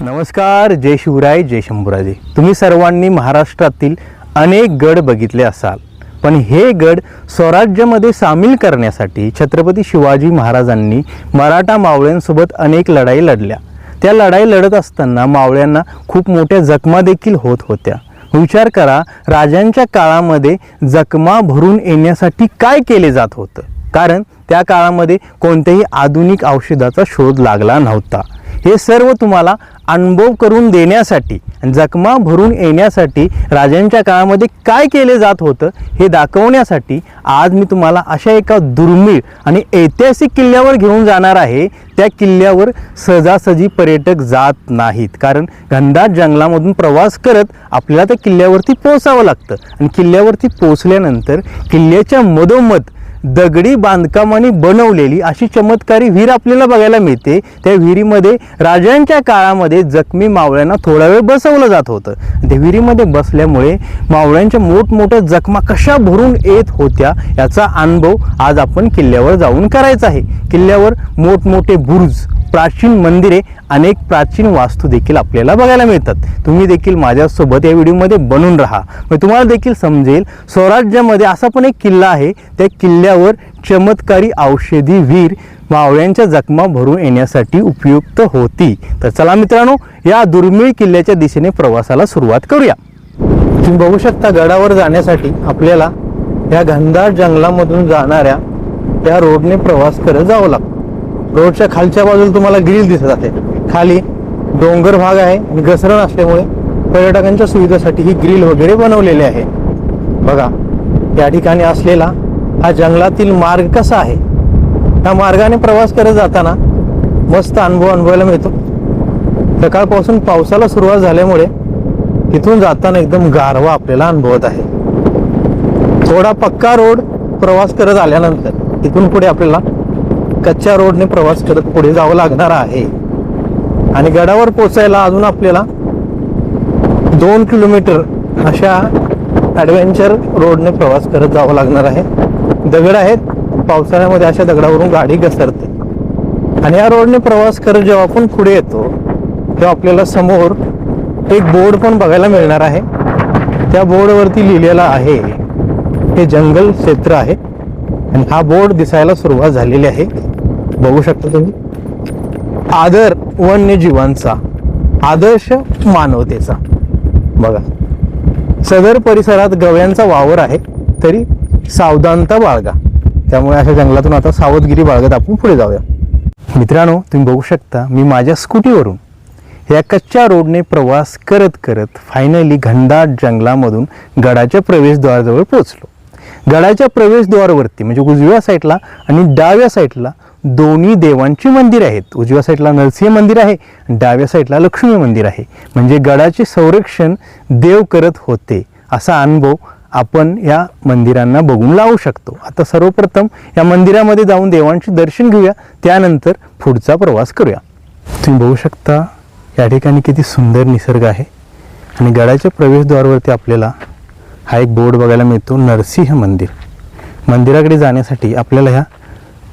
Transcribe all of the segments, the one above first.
नमस्कार, जय शिवराय, जय शंभूराजे. तुम्ही सर्वांनी महाराष्ट्रातील अनेक गड बघितले असाल, पण हे गड स्वराज्यामध्ये सामील करण्यासाठी छत्रपती शिवाजी महाराजांनी मराठा मावळ्यांसोबत अनेक लढाई लढल्या. त्या लढाई लढत असताना मावळ्यांना खूप मोठ्या जखमा देखील होत होत्या. विचार करा, राजांच्या काळामध्ये जखमा भरून येण्यासाठी काय केले जात होतं, कारण त्या काळामध्ये कोणत्याही आधुनिक औषधाचा शोध लागला नव्हता. हे सर्व तुम्हाला अनुभव करून देण्यासाठी आणि जखमा भरून येण्यासाठी राजांच्या काळामध्ये काय केले जात होतं हे दाखवण्यासाठी आज मी तुम्हाला अशा एका दुर्मिळ आणि ऐतिहासिक किल्ल्यावर घेऊन जाणार आहे. त्या किल्ल्यावर सहजासहजी पर्यटक जात नाहीत, कारण घनदाट जंगलामधून प्रवास करत आपल्याला त्या किल्ल्यावरती पोहोचावं लागतं. आणि किल्ल्यावरती पोहोचल्यानंतर किल्ल्याच्या मधोमध दगडी बांधकामाने बनवलेली अशी चमत्कारी विहीर आपल्याला बघायला मिळते. त्या विहिरीमध्ये राजांच्या काळामध्ये जखमी मावळ्यांना थोडा वेळ बसवलं जात होतं. त्या विहिरीमध्ये बसल्यामुळे मावळ्यांच्या मोठमोठ्या जखमा कशा भरून येत होत्या याचा अनुभव आज आपण किल्ल्यावर जाऊन करायचा आहे. किल्ल्यावर मोठमोठे बुरुज, प्राचीन मंदिरे, अनेक प्राचीन वास्तू देखील आपल्याला बघायला मिळतात. तुम्ही देखील माझ्यासोबत या व्हिडिओमध्ये बनून राहा, मग तुम्हाला देखील समजेल. स्वराज्यामध्ये असा पण एक किल्ला आहे, त्या किल्ल्यावर चमत्कारी औषधी विहीर मावळ्यांच्या जखमा भरून येण्यासाठी उपयुक्त होती. तर चला मित्रांनो, या दुर्मिळ किल्ल्याच्या दिशेने प्रवासाला सुरुवात करूया. तुम्ही बघू शकता, गडावर जाण्यासाठी आपल्याला या घनदाट जंगलामधून जाणाऱ्या त्या रोडने प्रवास करत जावं लागतं. रोडच्या खालच्या बाजूला तुम्हाला ग्रिल दिसत आहे. खाली डोंगर भाग आहे आणि घसरण असल्यामुळे पर्यटकांच्या सुविधेसाठी ही ग्रिल वगैरे बनवलेली आहे. बघा, या ठिकाणी असलेला हा जंगलातील मार्ग कसा आहे. या मार्गाने प्रवास करत जाताना मस्त अनुभव अनुभवायला मिळतो. सकाळपासून पावसाला सुरुवात झाल्यामुळे इथून जाताना एकदम गारवा आपल्याला अनुभवत आहे. थोडा पक्का रोड प्रवास करत आल्यानंतर इथून पुढे आपल्याला कच्च्या रोडने प्रवास करत पुढे जावं लागणार आहे. आणि गडावर पोचायला अजून आपल्याला 2 किलोमीटर अशा ॲडव्हेंचर रोडने प्रवास करत जावं लागणार आहे. दगड आहेत, पावसाळ्यामध्ये अशा दगडावरून गाडी घसरते. आणि या रोडने प्रवास करत जेव्हा आपण पुढे येतो तेव्हा आपल्याला समोर एक बोर्ड पण बघायला मिळणार आहे. त्या बोर्डवरती लिहिलेला आहे हे जंगल क्षेत्र आहे. आणि हा बोर्ड दिसायला सुरुवात झालेली आहे. बघू शकता तुम्ही, आदर वन्यजीवांचा, आदर्श मानवतेचा. बघा, सदर परिसरात गव्यांचा वावर आहे, तरी सावधानता बाळगा. त्यामुळे अशा जंगलातून आता सावधगिरी बाळगत आपण पुढे जाऊया. मित्रांनो, तुम्ही बघू शकता, मी माझ्या स्कूटीवरून या कच्च्या रोडने प्रवास करत करत फायनली घनदाट जंगलामधून गडाच्या प्रवेशद्वाराजवळ पोहोचलो. गडाच्या प्रवेशद्वारावरती म्हणजे उजव्या साईडला आणि डाव्या साईडला दोन्ही देवांची मंदिर आहेत. उजव्या साईडला नरसिंह मंदिर आहे, डाव्या साईडला लक्ष्मी मंदिर आहे. म्हणजे गडाचे संरक्षण देव करत होते असा अनुभव आपण या मंदिरांना बघून लावू शकतो. आता सर्वप्रथम या मंदिरामध्ये जाऊन देवांचे दर्शन घेऊया, त्यानंतर पुढचा प्रवास करूया. तुम्ही बघू शकता, या ठिकाणी किती सुंदर निसर्ग आहे. आणि गडाच्या प्रवेशद्वारावरती आपल्याला हा एक बोर्ड बघायला मिळतो, नरसिंह मंदिर. मंदिराकडे जाण्यासाठी आपल्याला ह्या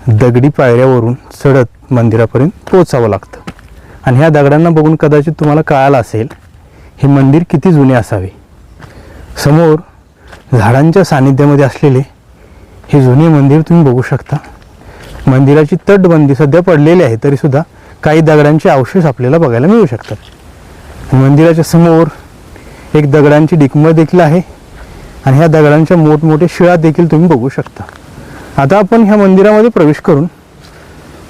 दगडी पायऱ्यावरून चढत मंदिरापर्यंत पोहोचावं लागतं. आणि ह्या दगडांना बघून कदाचित तुम्हाला कळालं असेल हे मंदिर किती जुने असावे. समोर झाडांच्या सानिध्यामध्ये असलेले हे जुने मंदिर तुम्ही बघू शकता. मंदिराची तटबंदी सध्या पडलेली आहे, तरीसुद्धा काही दगडांचे अवशेष आपल्याला बघायला मिळू शकतात. मंदिराच्या समोर एक दगडांची डिकमळ देखील आहे आणि ह्या दगडांच्या मोठमोठे शिळा देखील तुम्ही बघू शकता. आता आपण ह्या मंदिरामध्ये प्रवेश करून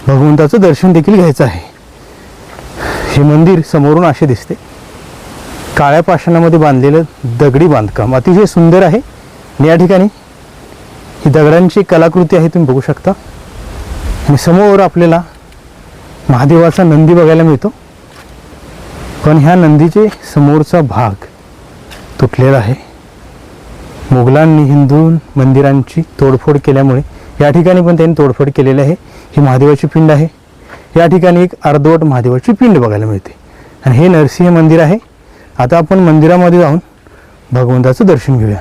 भगवंताचं दर्शन देखील घ्यायचं आहे. हे मंदिर समोरून असे दिसते. काळ्या पाषाणामध्ये बांधलेलं दगडी बांधकाम अतिशय सुंदर आहे. आणि या ठिकाणी ही दगडांची कलाकृती आहे, तुम्ही बघू शकता. आणि समोर आपल्याला महादेवाचा नंदी बघायला मिळतो, पण ह्या नंदीचे समोरचा भाग तुटलेला आहे. मुघलांनी हिंदू मंदिरांची तोडफोड केल्यामुळे या ठिकाणी पण त्यांनी तोडफोड केलेली आहे. ही महादेवाची पिंड आहे. या ठिकाणी एक अर्धवट महादेवाची पिंड बघायला मिळते. आणि हे नरसिंह मंदिर आहे. आता आपण मंदिरामध्ये जाऊन भगवंताचं दर्शन घेऊया.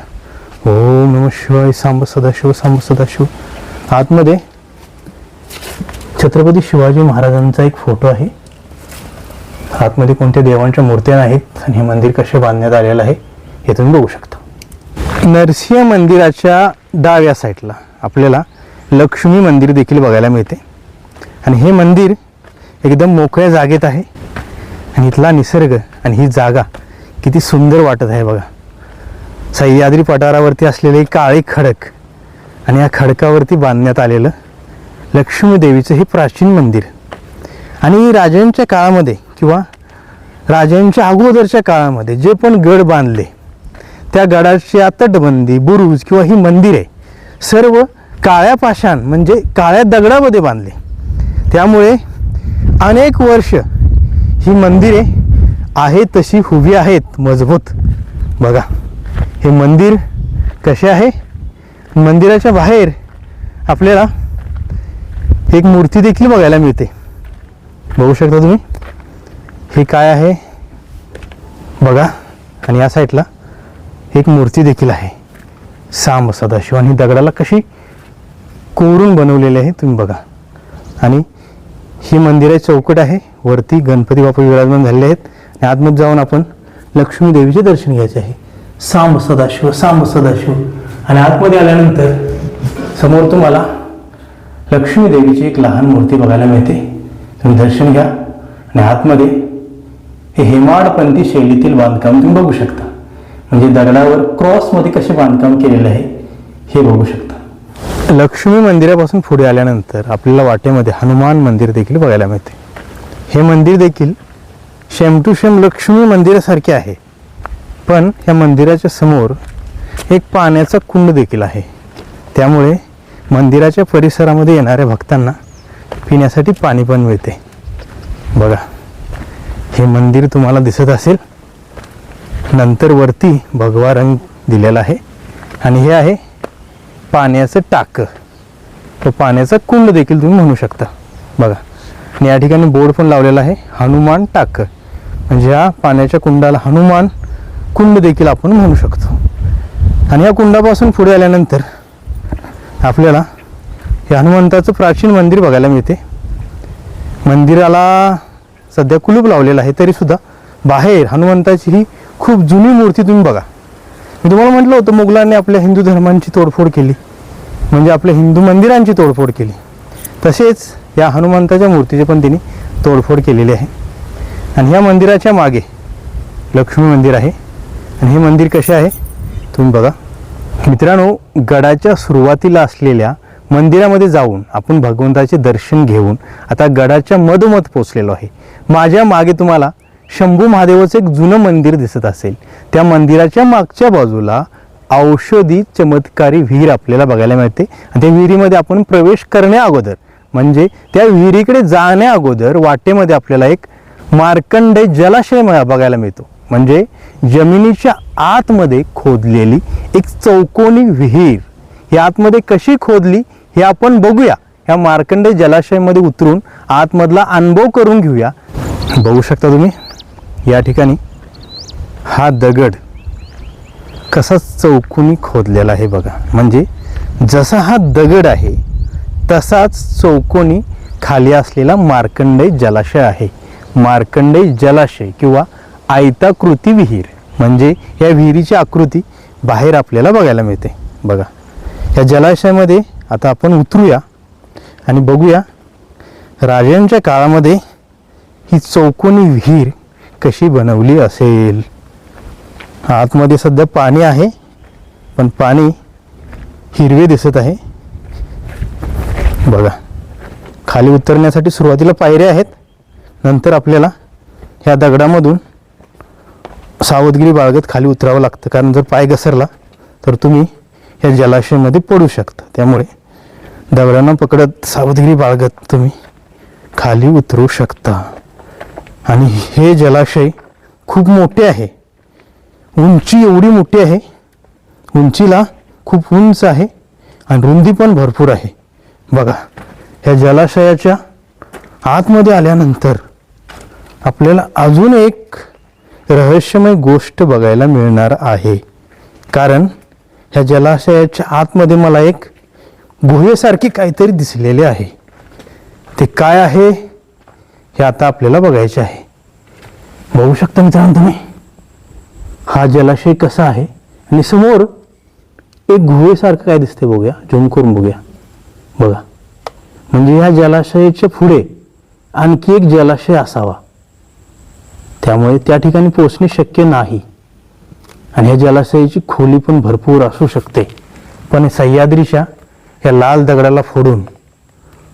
ओम नमः शिवाय, सांब सदाशिव, सांब सदाशिव. आतमध्ये छत्रपती शिवाजी महाराजांचा एक फोटो आहे. आतमध्ये कोणत्या देवांच्या मूर्त्या नाहीत आणि हे मंदिर कसे बांधण्यात आलेलं आहे हे तुम्ही बघू शकता. नरसिंह मंदिराच्या डाव्या साईडला आपल्याला लक्ष्मी मंदिर देखील बघायला मिळते आणि हे मंदिर एकदम मोकळ्या जागेत आहे आणि इथला निसर्ग आणि ही जागा किती सुंदर वाटत आहे बघा. सह्याद्री पठारावरती असलेले काळे खडक आणि या खडकावरती बांधण्यात आलेलं लक्ष्मी देवीचं हे प्राचीन मंदिर. आणि राजांच्या काळामध्ये किंवा राजांच्या अगोदरच्या काळामध्ये जे पण गड बांधले त्या गडाच्या तटबंदी बुरुज किंवा ही मंदिरे सर्व काळ्या पाषाण म्हणजे काळ्या दगडामध्ये बांधले. त्यामुळे अनेक वर्ष ही मंदिरे आहेत तशी उभी आहेत मजबूत. बघा हे मंदिर कसे आहे. मंदिराच्या बाहेर आपल्याला एक मूर्ती देखील बघायला मिळते. बघू शकता तुम्ही हे काय आहे बघा. आणि या साईडला एक मूर्ती देखील आहे सांब सदाशिव आणि दगडाला कशी कोरून बनवलेली आहे तुम्ही बघा. आणि ही मंदिराची चौकट आहे. वरती गणपती बाप्पा विराजमान झालेले आहेत आणि आतमध्ये जाऊन आपण लक्ष्मी देवीचे दर्शन घ्यायचे आहे. सांब सदाशिव सांब सदाशिव. आणि आतमध्ये आल्यानंतर समोर तुम्हाला लक्ष्मी देवीची एक लहान मूर्ती बघायला मिळते. तुम्ही दर्शन घ्या आणि आतमध्ये हे हेमाडपंथी शैलीतील बांधकाम तुम्ही बघू शकता. म्हणजे दगडावर क्रॉसमध्ये कसे बांधकाम केलेलं आहे हे बघू शकता. लक्ष्मी मंदिरापासून पुढे आल्यानंतर आपल्याला वाटेमध्ये हनुमान मंदिर देखील बघायला मिळते. हे मंदिर देखील शेम टू शेम लक्ष्मी मंदिरासारखे आहे. पण या मंदिराच्या समोर एक पाण्याचा कुंड देखील आहे. त्यामुळे मंदिराच्या परिसरामध्ये येणाऱ्या भक्तांना पिण्यासाठी पाणी पण मिळते. बघा हे मंदिर तुम्हाला दिसत असेल. नंतर वरती भगवा रंग दिलेला आहे आणि हे आहे पाण्याचं टाकं. तो पाण्याचा कुंड देखील तुम्ही म्हणू शकता. बघा आणि या ठिकाणी बोर्ड पण लावलेला आहे हनुमान टाकं. म्हणजे या पाण्याच्या कुंडाला हनुमान कुंड देखील आपण म्हणू शकतो. आणि या कुंडापासून पुढे आल्यानंतर आपल्याला हे हनुमंताचं प्राचीन मंदिर बघायला मिळते. मंदिराला सध्या कुलूप लावलेलं आहे तरीसुद्धा बाहेर हनुमंताची ही खूप जुनी मूर्ती तुम्ही बघा. मी तुम्हाला म्हटलं होतं मुघलांनी आपल्या हिंदू धर्मांची तोडफोड केली म्हणजे आपल्या हिंदू मंदिरांची तोडफोड केली. तसेच या हनुमंताच्या मूर्तीची पण त्यांनी तोडफोड केलेली आहे. आणि या मंदिराच्या मागे लक्ष्मी मंदिर आहे. आणि हे मंदिर कसे आहे तुम्ही बघा. मित्रांनो गडाच्या सुरुवातीला असलेल्या मंदिरामध्ये जाऊन आपण भगवंताचे दर्शन घेऊन आता गडाच्या मधोमध पोचलेलो आहे. माझ्या मागे तुम्हाला शंभू महादेवाचं एक जुनं मंदिर दिसत असेल. त्या मंदिराच्या मागच्या बाजूला औषधी चमत्कारी विहीर आपल्याला बघायला मिळते. आणि त्या विहिरीमध्ये आपण प्रवेश करण्या अगोदर म्हणजे त्या विहिरीकडे जाण्या अगोदर वाटेमध्ये आपल्याला एक मार्कंडेय जलाशय बघायला मिळतो. म्हणजे जमिनीच्या आतमध्ये खोदलेली एक चौकोनी विहीर. ही आतमध्ये कशी खोदली हे आपण बघूया. ह्या मार्कंडेय जलाशयामध्ये उतरून आतमधला अनुभव करून घेऊया. बघू शकता तुम्ही या ठिकाणी हा दगड कसा चौकोनी खोदलेला आहे बघा. म्हणजे जसा हा दगड आहे तसाच चौकोनी खाली असलेला मार्कंडेय जलाशय आहे. मार्कंडेय जलाशय किंवा आयताकृती विहीर म्हणजे या विहिरीची आकृती बाहेर आपल्याला बघायला मिळते. बघा या जलाशयामध्ये आता आपण उतरूया आणि बघूया राजांच्या काळामध्ये ही चौकोनी विहीर कशी बनवली असेल. आतमध्ये सध्या पाणी आहे पण पाणी हिरवे दिसत आहे. बघा खाली उतरण्यासाठी सुरुवातीला पायऱ्या आहेत. नंतर आपल्याला ह्या दगडामधून सावधगिरी बाळगत खाली उतरावं लागतं. कारण जर पाय घसरला तर तुम्ही या जलाशयामध्ये पडू शकता. त्यामुळे दगडांना पकडत सावधगिरी बाळगत तुम्ही खाली उतरू शकता. आणि हे जलाशय खूप मोठे आहे. उंची एवढी मोठी आहे. उंचीला खूप उंच आहे आणि रुंदी पण भरपूर आहे. बघा ह्या जलाशयाच्या आतमध्ये आल्यानंतर आपल्याला अजून एक रहस्यमय गोष्ट बघायला मिळणार आहे. कारण ह्या जलाशयाच्या आतमध्ये मला एक गुहेसारखी काहीतरी दिसलेले आहे. ते काय आहे हे आता आपल्याला बघायचे आहे. बघू शकता मित्रांनो तुम्ही, हा जलाशय कसा आहे आणि समोर एक गुहेसारखं काय दिसते बघूया, झूम करून बघूया. बघा, म्हणजे ह्या जलाशयाच्या पुढे आणखी एक जलाशय असावा, त्यामुळे त्या ठिकाणी पोहोचणे शक्य नाही. आणि ह्या जलाशयाची खोली पण भरपूर असू शकते. पण सह्याद्रीच्या ह्या लाल दगडाला फोडून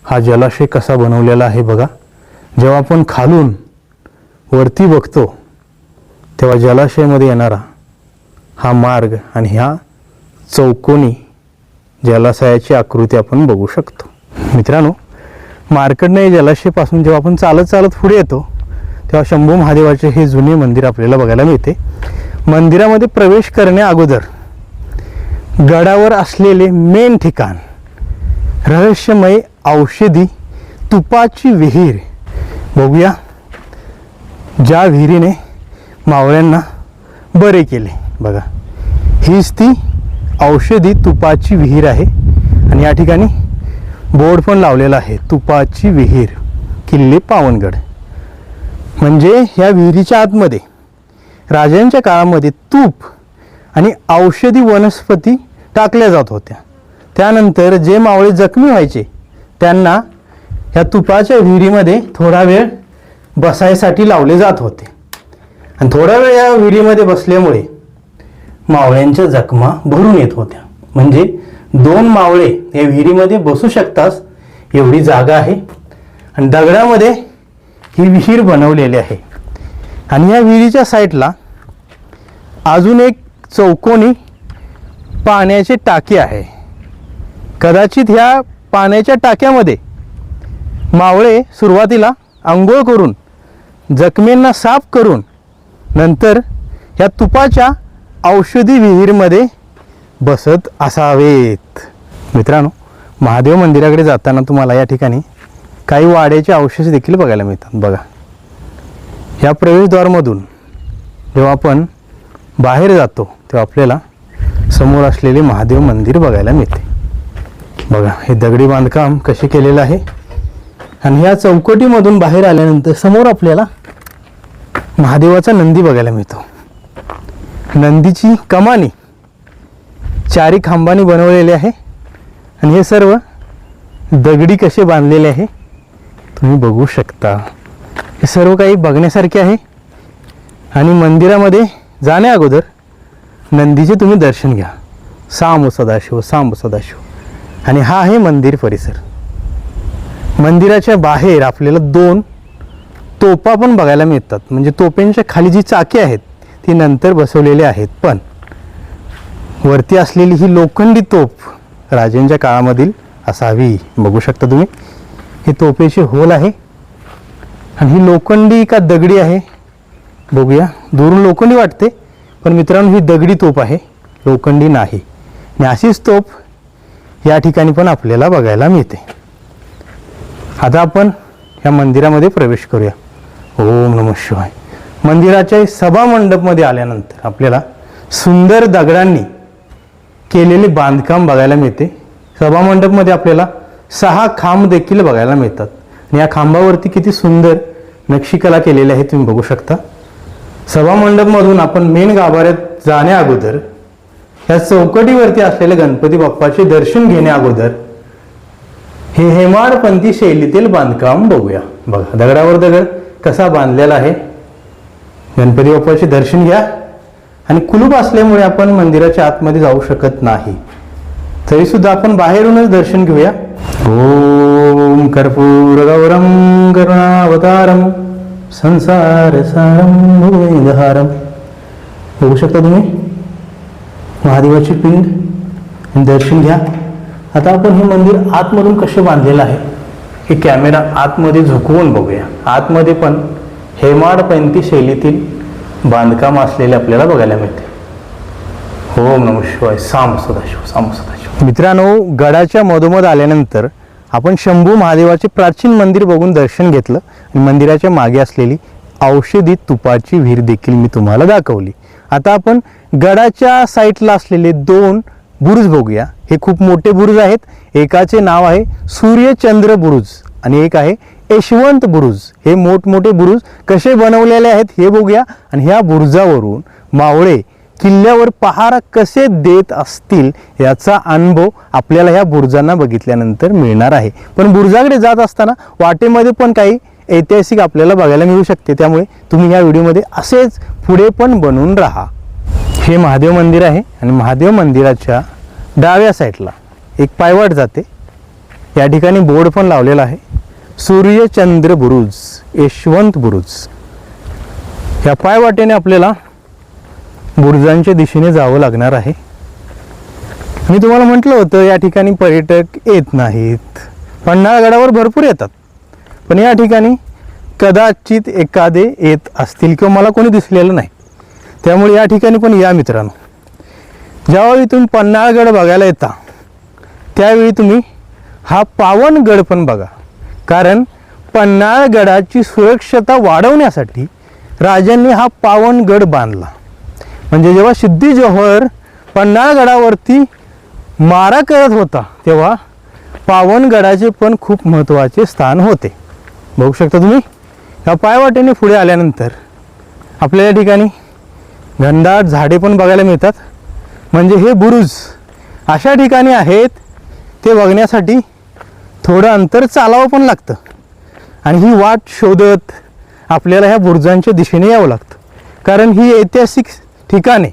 हा जलाशय कसा बनवलेला आहे बघा. जेव्हा आपण खालून वरती बघतो तेव्हा जलाशयामध्ये येणारा हा मार्ग आणि ह्या चौकोनी जलाशयाची आकृती आपण बघू शकतो. मित्रांनो, मार्कंडेय जलाशयापासून जेव्हा आपण चालत चालत पुढे येतो तेव्हा शंभू महादेवाचे हे जुने मंदिर आपल्याला बघायला मिळते. मंदिरामध्ये प्रवेश करण्या अगोदर गडावर असलेले मेन ठिकाण, रहस्यमय औषधी तुपाची विहीर बघूया, ज्या विहिरीने मावळ्यांना बरे केले. बघा, हीच ती औषधी तुपाची विहीर आहे आणि या ठिकाणी बोर्ड पण लावलेला आहे, तुपाची विहीर, किल्ले पावनगड. म्हणजे ह्या विहिरीच्या आतमध्ये राजांच्या काळामध्ये तूप आणि औषधी वनस्पती टाकल्या जात होत्या. त्यानंतर जे मावळे जखमी व्हायचे त्यांना ह्या तुपाच्या विहिरीमध्ये थोडा वेळ बसायसाठी लावले जात होते. आणि थोडा वेळ या विहिरीमध्ये बसल्यामुळे मावळ्यांच्या जखमा भरून येत होत्या. म्हणजे 2 मावळे या विहिरीमध्ये बसू शकतात एवढी जागा आहे. आणि दगडामध्ये ही विहीर बनवलेली आहे. आणि या विहिरीच्या साईडला अजून एक चौकोनी पाण्याची टाकी आहे. कदाचित ह्या पाण्याच्या टाक्यामध्ये मावळे सुरुवातीला आंघोळ करून जखमींना साफ करून नंतर ह्या तुपाच्या औषधी विहीरमध्ये बसत असावेत. मित्रांनो, महादेव मंदिराकडे जाताना तुम्हाला या ठिकाणी काही वाड्याचे अवशेष देखील बघायला मिळतात. बघा, या प्रवेशद्वारमधून जेव्हा आपण बाहेर जातो तेव्हा आपल्याला समोर असलेले महादेव मंदिर बघायला मिळते. बघा, हे दगडी बांधकाम कसे केलेलं आहे. आणि ह्या चौकटीमधून बाहेर आल्यानंतर समोर आपल्याला महादेवाचा नंदी बघायला मिळतो. नंदीची कमानी 4 खांबांनी बनवलेली आहे आणि हे सर्व दगडी कसे बांधलेले आहे तुम्ही बघू शकता. हे सर्व काही बघण्यासारखे आहे. आणि मंदिरामध्ये जाण्या अगोदर नंदीचे तुम्ही दर्शन घ्या. सांब सदाशिव, सांब सदाशिव. आणि हा आहे मंदिर परिसर. मंदिराच्या बाहेर आपल्याला 2 तोफा पण बघायला मिळतात. म्हणजे तोफांच्या खाली जी चाके आहेत ती नंतर बसवलेली आहेत, पण वरती असलेली ही लोखंडी तोफ राजांच्या काळामधील असावी. बघू शकता तुम्ही, हे तोफेचे होल आहे. आणि ही लोखंडी का दगडी आहे बघूया. दुरून लोखंडी वाटते, पण मित्रांनो ही दगडी तोफ आहे, लोखंडी नाही. आणि अशीच तोफ या ठिकाणी पण आपल्याला बघायला मिळते. आता आपण या मंदिरामध्ये प्रवेश करूया. ओम नमः शिवाय. मंदिराच्या सभा मंडपमध्ये आल्यानंतर आपल्याला सुंदर दगडांनी केलेले बांधकाम बघायला मिळते. सभा मंडपमध्ये आपल्याला 6 खांब देखील बघायला मिळतात. आणि या खांबावरती किती सुंदर नक्षीकला केलेली आहे तुम्ही बघू शकता. सभा मंडपमधून आपण मेन गाभाऱ्यात जाण्या अगोदर या चौकटीवरती असलेले गणपती बाप्पाचे दर्शन घेण्या अगोदर हे हेमाडपंथी शैलीतील बांधकाम बघूया. बघा, दगडावर दगड कसा बांधलेला आहे. गणपती बाप्पाचे दर्शन घ्या. आणि कुलूप असल्यामुळे आपण मंदिराच्या आतमध्ये जाऊ शकत नाही, तरी सुद्धा आपण बाहेरूनच दर्शन घेऊया. ओम कर्पूर गौरम करुणावतारम संसार सारम भुजगहारम. बघू शकता तुम्ही महादेवाची पिंड. दर्शन घ्या. आता आपण हे मंदिर आतमधून कसे बांधलेलं आहे हे कॅमेरा आतमध्ये झुकवून बघूया. आतमध्ये पण हेमाडपंथी शैलीतील बांधकाम असलेले आपल्याला बघायला मिळते. ओम नमः शिवाय. सांब सदाशिव, सांब सदाशिव. मित्रांनो, गडाच्या मधोमध आल्यानंतर आपण शंभू महादेवाचे प्राचीन मंदिर बघून दर्शन घेतलं आणि मंदिराच्या मागे असलेली औषधी तुपाची विहीर देखील मी तुम्हाला दाखवली. आता आपण गडाच्या साईडला असलेले 2 बुरुज बघूया. हे खूप मोठे बुरुज आहेत. एकाचे नाव आहे सूर्यचंद्र बुरुज आणि एक आहे यशवंत बुरुज, हे मोठमोठे बुरुज कसे बनवलेले आहेत हे बघूया आणि ह्या बुरुजावरून मावळे किल्ल्यावर पहारा कसे देत असतील याचा अनुभव आपल्याला ह्या बुरुजांना बघितल्यानंतर मिळणार आहे. पण बुरुजाकडे जात असताना वाटेमध्ये पण काही ऐतिहासिक आपल्याला बघायला मिळू शकते, त्यामुळे तुम्ही या व्हिडिओमध्ये असेच पुढे पण बनून राहा. हे महादेव मंदिर आहे आणि महादेव मंदिराच्या डाव्या साईडला एक पायवाट जाते. या ठिकाणी बोर्ड पण लावलेला आहे, सूर्यचंद्र बुरुज, यशवंत बुरुज. या पायवाटेने आपल्याला बुरुजांच्या दिशेने जावं लागणार आहे. मी तुम्हाला म्हटलं होतं या ठिकाणी पर्यटक येत नाहीत. पन्हाळगडावर भरपूर येतात, पण या ठिकाणी कदाचित एखादे येत असतील किंवा मला कोणी दिसलेलं नाही. त्यामुळे या ठिकाणी पण या मित्रांनो, ज्यावेळी तुम्ही पन्हाळगड बघायला येता त्यावेळी तुम्ही हा पावनगड पण बघा. कारण पन्हाळगडाची सुरक्षता वाढवण्यासाठी राजांनी हा पावनगड बांधला. म्हणजे जेव्हा सिद्धी जोहर पन्हाळगडावरती मारा करत होता तेव्हा पावनगडाचे पण खूप महत्त्वाचे स्थान होते. बघू शकता तुम्ही. या पायवाटेने पुढे आल्यानंतर आपल्या या ठिकाणी घनदाट झाडे पण बघायला मिळतात. म्हणजे हे बुरुज अशा ठिकाणी आहेत ते बघण्यासाठी थोडं अंतर चालावं पण लागतं आणि ही वाट शोधत आपल्याला ह्या बुरुजांच्या दिशेने यावं लागतं. कारण ही ऐतिहासिक ठिकाणे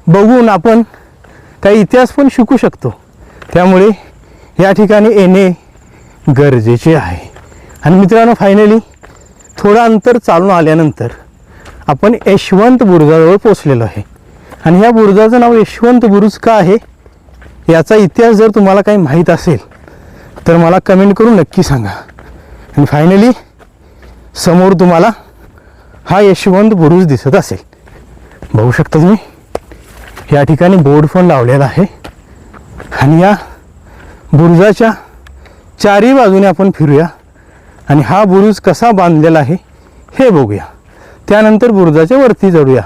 बघून आपण काही इतिहास पण शिकू शकतो. त्यामुळे या ठिकाणी येणे गरजेचे आहे. आणि मित्रांनो, फायनली थोडं अंतर चालून आल्यानंतर आपण यशवंत बुरुजाजवळ पोचलेलो आहे. आणि ह्या बुरुजाचं नाव यशवंत बुरुज का आहे याचा इतिहास जर तुम्हाला काही माहीत असेल तर मला कमेंट करून नक्की सांगा. आणि फायनली समोर तुम्हाला हा यशवंत बुरुज दिसत असेल. बघू शकता तुम्ही. या ठिकाणी बोर्ड पण लावलेला आहे आणि या बुरुजाच्या चारी बाजूने आपण फिरूया आणि हा बुरुज कसा बांधलेला आहे हे बघूया. त्यानंतर बुरुजाच्या वरती चढूया.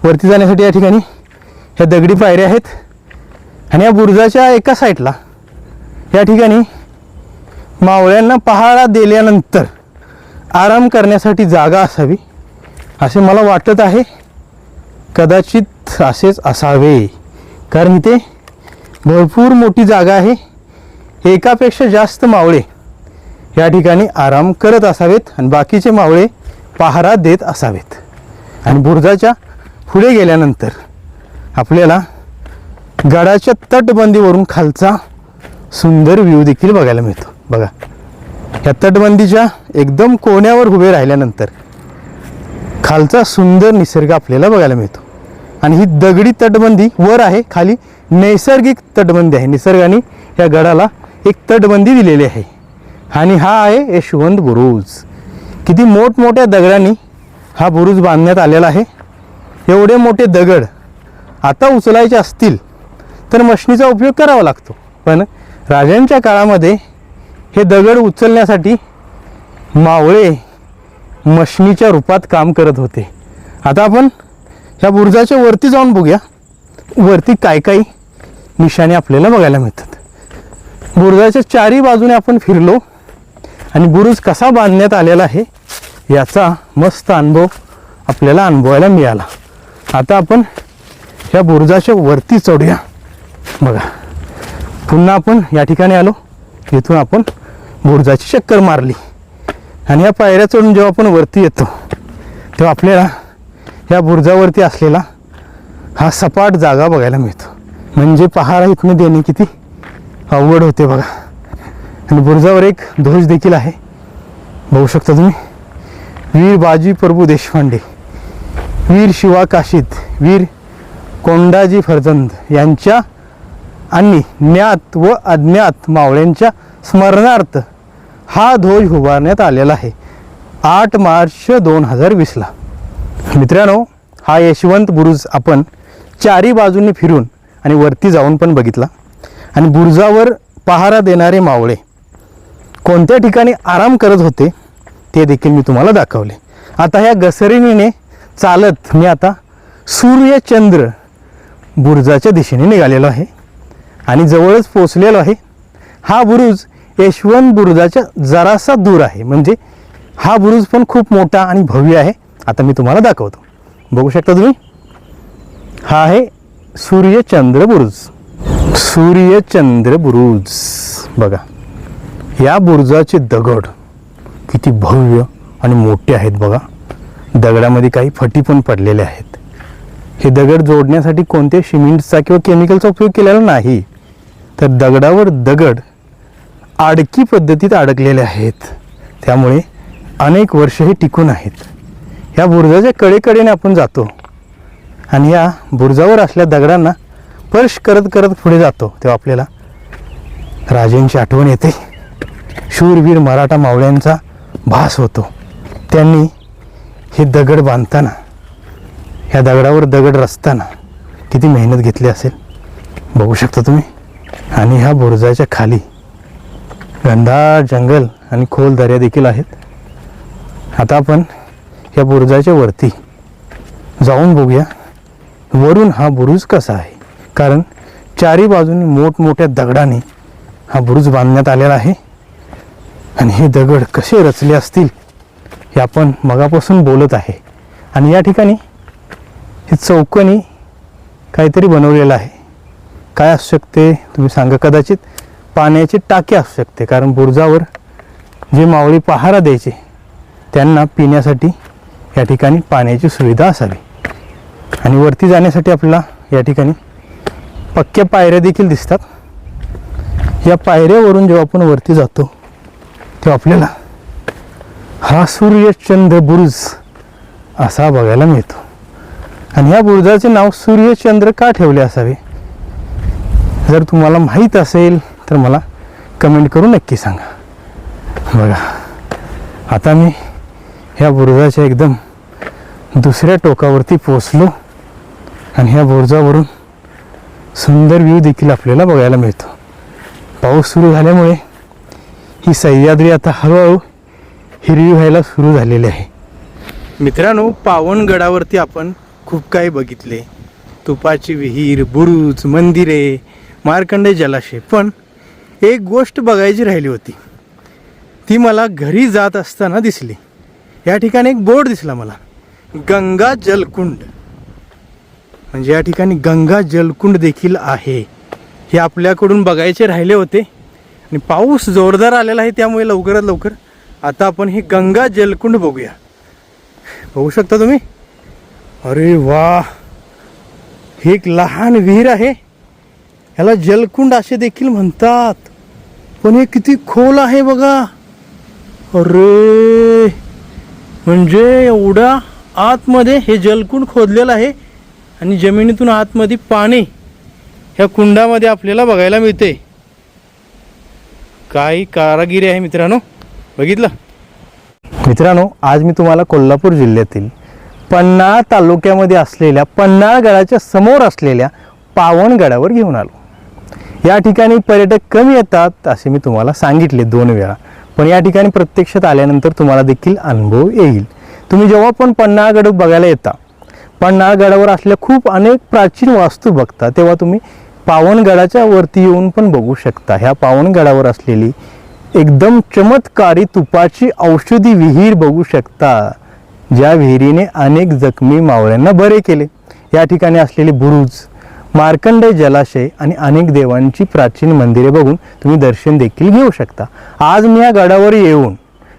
वरती जाण्यासाठी या ठिकाणी ह्या दगडी पायऱ्या आहेत आणि या बुरुजाच्या एका साईडला या ठिकाणी मावळ्यांना पहारा दिल्यानंतर आराम करण्यासाठी जागा असावी असे मला वाटत आहे. कदाचित असेच असावे, कारण इथे भरपूर मोठी जागा आहे. एकापेक्षा जास्त मावळे या ठिकाणी आराम करत असावेत आणि बाकीचे मावळे पहारा देत असावेत. आणि बुरुजाच्या पुढे गेल्यानंतर आपल्याला गडाच्या तटबंदीवरून खालचा सुंदर व्ह्यू देखील बघायला मिळतो. बघा, या तटबंदीच्या एकदम कोण्यावर उभे राहिल्यानंतर खालचा सुंदर निसर्ग आपल्याला बघायला मिळतो. आणि ही दगडी तटबंदी वर आहे, खाली नैसर्गिक तटबंदी आहे. निसर्गाने या गडाला एक तटबंदी दिलेली आहे. आणि हा आहे यशवंत बुरुज. किती मोठमोठ्या दगडांनी हा बुरुज बांधण्यात आलेला आहे. एवढे मोठे दगड आता उचलायचे असतील तर मशनीचा उपयोग करावा लागतो, पण राजांच्या काळामध्ये हे दगड उचलण्यासाठी मावळे मशनीच्या रूपात काम करत होते. आता आपण ह्या बुरुजाच्या वरती जाऊन बघूया, वरती काय काय निशाणे आपल्याला बघायला मिळतात. बुरुजाच्या चारी बाजूने आपण फिरलो आणि बुरुज कसा बांधण्यात आलेला आहे याचा मस्त अनुभव आपल्याला अनुभवायला मिळाला. आता आपण ह्या बुरुजाच्या वरती चढूया. बघा, पुन्हा आपण या ठिकाणी आलो. इथून आपण बुरुजाची चक्कर मारली आणि या पायऱ्या चढून जेव्हा आपण वरती येतो तेव्हा आपल्याला या बुरुजावरती असलेला हा सपाट जागा बघायला मिळतो. म्हणजे पहारा इथनं देणे किती अवघड होते बघा. आणि बुरुजावर एक ध्वज देखील आहे, बघू शकता तुम्ही. वीर बाजी प्रभू देशपांडे, वीर शिवा काशीद, वीर कोंडाजी फर्जंद यांच्या आणि ज्ञात व अज्ञात मावळ्यांच्या स्मरणार्थ हा ध्वज उभारण्यात आलेला आहे 8 मार्च 2020ला. मित्रांनो, हा यशवंत बुरुज आपण चारी बाजूंनी फिरून आणि वरती जाऊन पण बघितला. आणि बुरुजावर पहारा देणारे मावळे कोणत्या ठिकाणी आराम करत होते ते देखील मी तुम्हाला दाखवले. आता ह्या घसरणीने चालत मी आता सूर्यचंद्र बुरुजाच्या दिशेने निघालेलो आहे आणि जवळच पोचलेलो आहे. हा बुरुज यशवंत बुरुजाच्या जरासा दूर आहे. म्हणजे हा बुरुज पण खूप मोठा आणि भव्य आहे. आता मी तुम्हाला दाखवतो. बघू शकता तुम्ही, हा आहे सूर्यचंद्र बुरुज. सूर्यचंद्र बुरुज बघा. या बुरुजाचे दगड किती भव्य आणि मोठे आहेत बघा. दगडामध्ये काही फटी पण पडलेले आहेत. हे दगड जोडण्यासाठी कोणत्या सिमेंटचा किंवा केमिकलचा उपयोग केलेला नाही, तर दगडावर दगड आडकी पद्धतीत अडकलेले आहेत. त्यामुळे अनेक वर्ष हे टिकून आहेत. ह्या बुरुजाच्या कडेकडेने आपण जातो आणि या बुरुजावर असलेल्या दगडांना स्पर्श करत करत पुढे जातो, तेव्हा आपल्याला राजांची आठवण येते. शूरवीर मराठा मावळ्यांचा भास होतो. त्यांनी हे दगड बांधताना, ह्या दगडावर दगड रचताना किती मेहनत घेतली असेल बघू शकता तुम्ही. आणि ह्या बुरुजाच्या खाली घनदाट जंगल आणि खोल दऱ्या देखील आहेत. आता आपण या बुरुजाच्या वरती जाऊन बघूया वरून हा बुरुज कसा आहे. कारण चारी बाजूनी मोठमोठ्या दगडाने हा बुरुज बांधण्यात आलेला आहे. आणि हे दगड कसे रचले असतील हे आपण मगापासून बोलत आहे. आणि या ठिकाणी हे चौकोनी काहीतरी बनवलेलं आहे. काय असू शकते तुम्ही सांगा. कदाचित पाण्याची टाकी असू शकते, कारण बुरुजावर जे मावळी पहारा द्यायचे त्यांना पिण्यासाठी या ठिकाणी पाण्याची सुविधा असावी. आणि वरती जाण्यासाठी आपल्याला या ठिकाणी पक्क्या पायऱ्या देखील दिसतात. या पायऱ्यावरून जेव्हा आपण वरती जातो तेव्हा आपल्याला हा सूर्यचंद्र बुरुज असा बघायला मिळतो. आणि या बुरुजाचे नाव सूर्यचंद्र का ठेवले असावे, जर तुम्हाला माहीत असेल तर मला कमेंट करून नक्की सांगा. बघा, आता मी ह्या बुरुजाच्या एकदम दुसऱ्या टोकावरती पोचलो आणि ह्या बुरुजावरून सुंदर व्ह्यू देखील आपल्याला बघायला मिळतो. पाऊस सुरू झाल्यामुळे ही सह्याद्री आता हळूहळू हिरवी व्हायला सुरू झालेली आहे. मित्रांनो, पावनगडावरती आपण खूप काही बघितले. तुपाची विहीर, बुरुज, मंदिरे, मार्कंडेय जलाशय. पण एक गोष्ट बघायची राहिली होती, ती मला घरी जात असताना दिसली. या ठिकाणी एक बोर्ड दिसला मला, गंगा जलकुंड. म्हणजे या ठिकाणी गंगा जलकुंड देखील आहे. हे आपल्याकडून बघायचे राहिले होते. आणि पाऊस जोरदार आलेला आहे, त्यामुळे लवकरात लवकर आता आपण हे गंगा जलकुंड बघूया. बघू शकता तुम्ही. अरे वा, ही एक लहान विहीर आहे. ह्याला जलकुंड असे देखील म्हणतात. पण हे किती खोल आहे बघा. अरे, म्हणजे एवढा आतमध्ये हे जलकुंड खोदलेलं आहे आणि जमिनीतून आतमध्ये पाणी ह्या कुंडामध्ये आपल्याला बघायला मिळते. काय कारागिरी आहे मित्रांनो, बघितलं. मित्रांनो, आज मी तुम्हाला कोल्हापूर जिल्ह्यातील पन्हाळा तालुक्यामध्ये असलेल्या पन्हाळगडाच्या समोर असलेल्या पावनगडावर घेऊन आलो. या ठिकाणी पर्यटक कमी येतात असे मी तुम्हाला सांगितले 2 वेळा. पण या ठिकाणी प्रत्यक्षात आल्यानंतर तुम्हाला देखील अनुभव येईल. तुम्ही जेव्हा पण पन्हाळगड बघायला येता, पन्हाळगडावर असलेल्या खूप अनेक प्राचीन वास्तू बघता, तेव्हा तुम्ही पावनगडाच्या वरती येऊन पण बघू शकता. ह्या पावनगडावर असलेली एकदम चमत्कारी तुपाची औषधी विहीर बघू शकता, ज्या विहिरीने अनेक जखमी मावळ्यांना बरे केले. या ठिकाणी असलेले बुरुज, मार्कंडेय जलाशय आणि अनेक देवांची प्राचीन मंदिरे बघून तुम्ही दर्शन देखील घेऊ शकता. आज मी या गडावर येऊन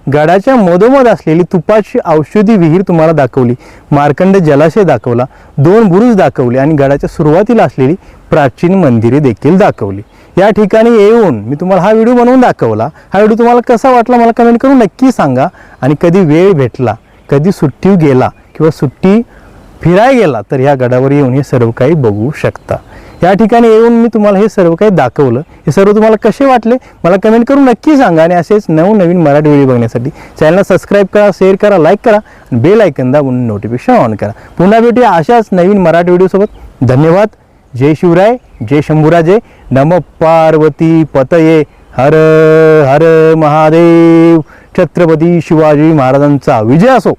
गडाच्या मधोमध असलेली तुपाची औषधी विहीर तुम्हाला दाखवली, मार्कंडेय जलाशय दाखवला, 2 बुरुज दाखवले आणि गडाच्या सुरुवातीला असलेली प्राचीन मंदिरे देखील दाखवली. या ठिकाणी येऊन मी तुम्हाला हा व्हिडिओ बनवून दाखवला. हा व्हिडिओ तुम्हाला कसा वाटला मला कमेंट करून नक्की सांगा. आणि कधी वेळ भेटला, कधी सुट्टी गेला किंवा सुट्टी फिरायला गेला तर या गडावर येऊन हे सर्व काही बघू शकता. या ठिकाणी येऊन मी तुम्हाला हे सर्व काही दाखवलं. हे सर्व तुम्हाला कसे वाटले मला कमेंट करून नक्की सांगा. आणि असेच नवनवीन मराठी व्हिडिओ बघण्यासाठी चॅनलला सबस्क्राईब करा, शेअर करा, लाईक करा आणि बेल आयकॉन दाबून नोटिफिकेशन ऑन करा. पुन्हा भेटूया अशाच नवीन मराठी व्हिडिओसोबत. धन्यवाद. जय शिवराय, जय शंभूराजे, नमः पार्वती पतये, हर हर महादेव. छत्रपती शिवाजी महाराजांचा विजय असो.